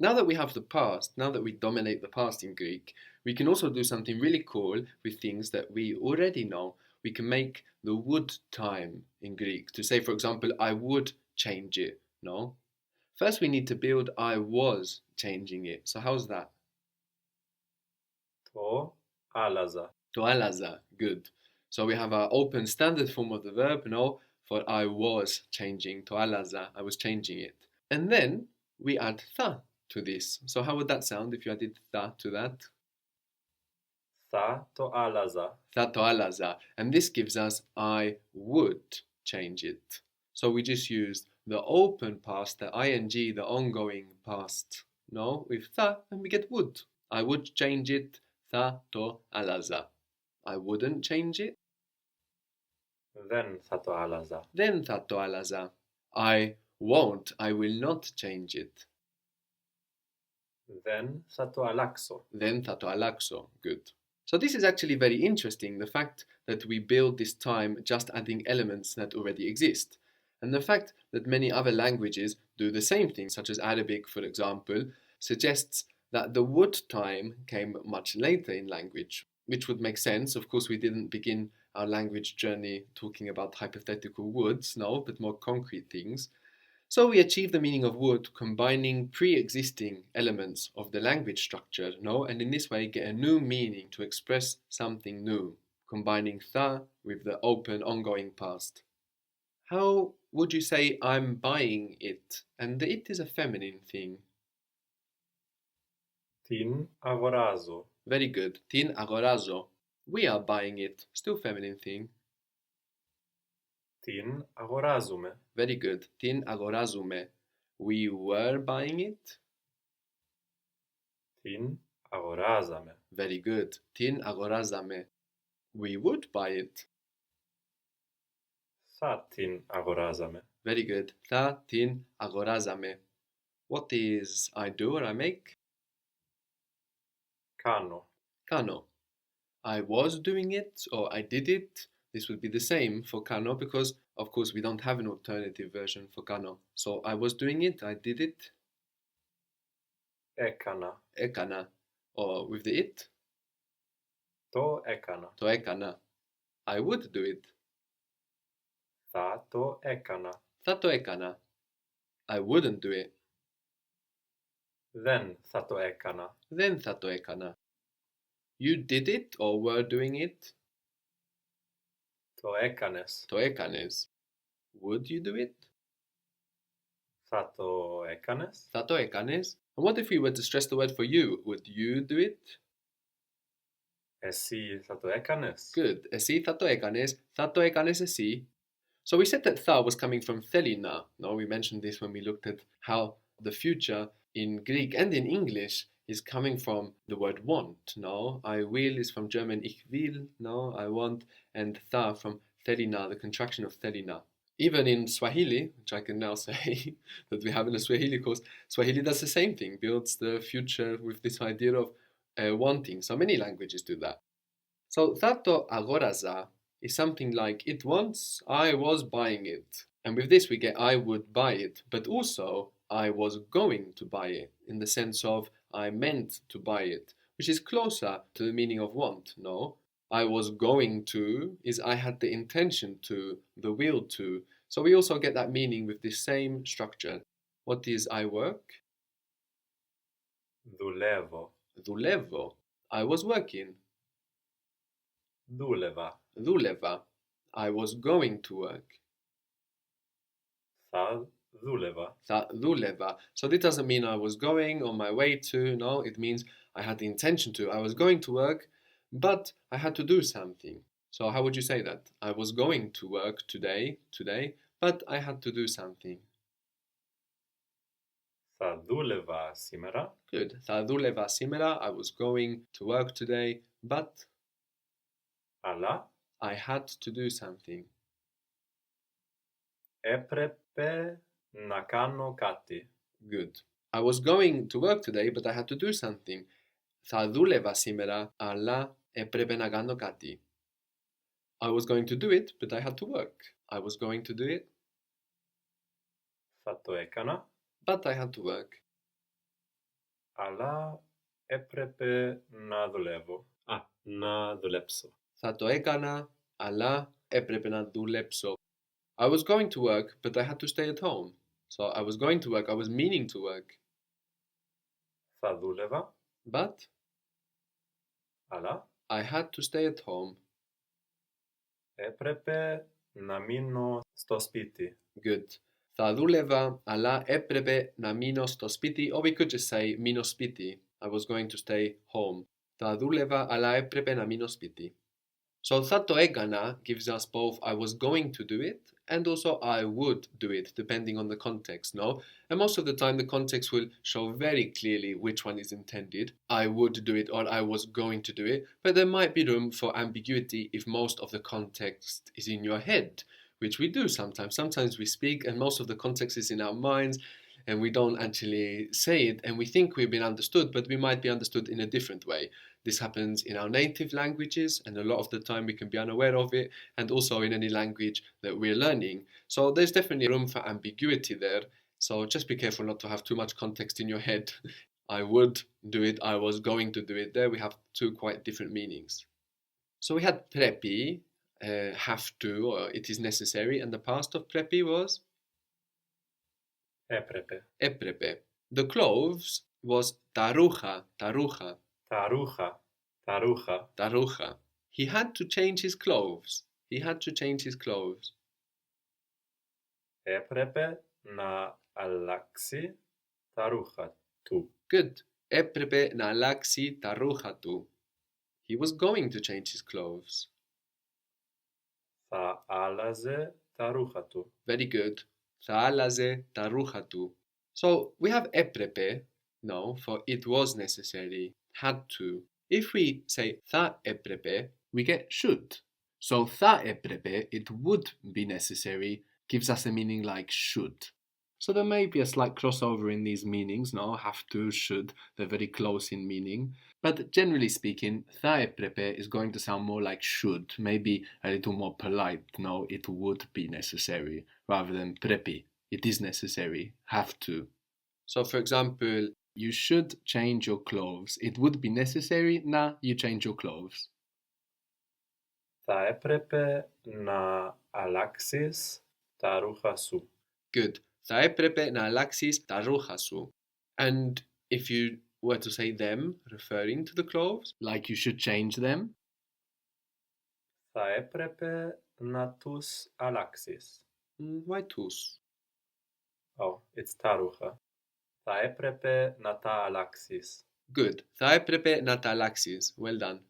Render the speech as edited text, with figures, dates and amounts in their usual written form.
Now that we have the past, now that we dominate the past in Greek, we can also do something really cool with things that we already know. We can make the would time in Greek to say, for example, I would change it. No? First, we need to build I was changing it. So, how's that? To άλλαζα. To alaza. Good. So, we have our open standard form of the verb, no? For I was changing. To alaza. I was changing it. And then we add tha to this. So, how would that sound if you added tha to that? Θα το άλλαζα. Tha to alaza. And this gives us I would change it. So we just used the open past, the ing, the ongoing past, no, with tha, and we get would. I would change it, tha to alaza. I wouldn't change it, Δεν θα το άλλαζα. then tha to alaza. I won't, I will not change it, Δεν θα το αλλάξω. then tha to alaxo. Good. So this is actually very interesting, the fact that we build this time just adding elements that already exist. And the fact that many other languages do the same thing, such as Arabic, for example, suggests that the would time came much later in language, which would make sense. Of course, we didn't begin our language journey talking about hypothetical woulds, no, but more concrete things. So we achieve the meaning of would combining pre-existing elements of the language structure, no, and in this way get a new meaning to express something new, combining tha with the open ongoing past. How would you say I'm buying it? And the it is a feminine thing. Την αγοράζω. Very good. Tin agorazo. We are buying it. Still feminine thing. Την αγοράζουμε. Very good. Tin agorazume. We were buying it. Την αγοράζαμε. Very good. Tin agorazame. We would buy it. Θα την αγοράζαμε. Very good. Tha tin agorazame. What is I do or I make? Κάνω. Kano. I was doing it or I did it. This would be the same for kano because, of course, we don't have an alternative version for kano. So I was doing it, I did it. Έκανα. Ekana. Or with the it, Το έκανα. to ekana. I would do it. Θα το έκανα. Tha to ekana. I wouldn't do it. Δεν θα το έκανα. Then tha to ekana. You did it or were doing it. Το έκανες. To ekanes. Would you do it? Θα το έκανες. Tha to ekanes. And what if we were to stress the word for you? Would you do it? Εσύ θα το έκανες. Good. Εσύ tha to ekanes. Tha to ekanes εσύ. So we said that tha was coming from thelina. No, we mentioned this when we looked at how the future in Greek and in English is coming from the word want. No, I will is from German ich will. No, I want, and tha from thelina, the contraction of thelina. Even in Swahili, which I can now say that we have in a Swahili course, Swahili does the same thing, builds the future with this idea of wanting. So many languages do that. So thato agoraza is something like it wants, I was buying it. And with this we get I would buy it, but also I was going to buy it in the sense of I meant to buy it, which is closer to the meaning of want, no? I was going to is I had the intention to, the will to. So we also get that meaning with this same structure. What is I work? Δουλεύω. Dulevo. I was working. Δούλευα. Duleva. I was going to work. Θα δούλευα. Duleva. So this doesn't mean I was going on my way to, no, it means I had the intention to. I was going to work, but I had to do something. So how would you say that? I was going to work today, but I had to do something. Θα δούλευα σήμερα. Good. Θα δούλευα σήμερα. I was going to work today, but Αλλά I had to do something. έπρεπε να κάνω κάτι. Good. I was going to work today, but I had to do something. Θα δούλευα σήμερα, αλλά έπρεπε να κάνω κάτι. I was going to do it, but I had to work. I was going to do it, Θα το έκανα. but I had to work. Αλλά έπρεπε να δουλεύω. Να δουλέψω. Θα το έκανα, αλλά έπρεπε να δουλέψω. I was going to work, but I had to stay at home. So I was going to work, I was meaning to work. Θα δούλευα, But αλλά I had to stay at home. έπρεπε να μείνω στο σπίτι. Good. Θα δούλευα, αλλά έπρεπε να μείνω στο σπίτι. Or we could just say μείνω σπίτι. I was going to stay home. Θα δούλευα, αλλά έπρεπε να μείνω σπίτι. So θα το έκανα gives us both I was going to do it and also I would do it depending on the context, no? And most of the time the context will show very clearly which one is intended. I would do it or I was going to do it, but there might be room for ambiguity if most of the context is in your head, which we do sometimes. Sometimes we speak and most of the context is in our minds and we don't actually say it and we think we've been understood, but we might be understood in a different way. This happens in our native languages and a lot of the time we can be unaware of it, and also in any language that we're learning. So there's definitely room for ambiguity there. So just be careful not to have too much context in your head. I would do it, I was going to do it. There we have two quite different meanings. So we had prepi, have to, or it is necessary, and the past of prepi was Έπρεπε. έπρεπε. The clothes was τα ρούχα. Τα ρούχα. Τα ρούχα. He had to change his clothes. He had to change his clothes. Έπρεπε να αλλάξει τα ρούχα του. Good. Έπρεπε να αλλάξει τα ρούχα του. He was going to change his clothes. Θα άλλαζε τα ρούχα του. Very good. Θα άλλαζε τα ρούχα του. So we have έπρεπε, no, for it was necessary, had to. If we say θα έπρεπε, we get should. So θα έπρεπε, it would be necessary, gives us a meaning like should. So there may be a slight crossover in these meanings, no? Have to, should, they're very close in meaning. But generally speaking, θα έπρεπε is going to sound more like should, maybe a little more polite, no? It would be necessary, rather than πρέπει. It is necessary, have to. So for example, you should change your clothes. It would be necessary να you change your clothes. Θα έπρεπε να αλλάξεις τα ρούχα σου. Good. Θα έπρεπε να αλλάξεις τα ρούχα σου. And if you were to say them, referring to the clothes, like you should change them, θα έπρεπε να τους αλλάξεις. why τους? Oh, it's τα ρούχα. Θα έπρεπε να τα αλλάξεις. Good. Θα έπρεπε να τα αλλάξεις. Well done.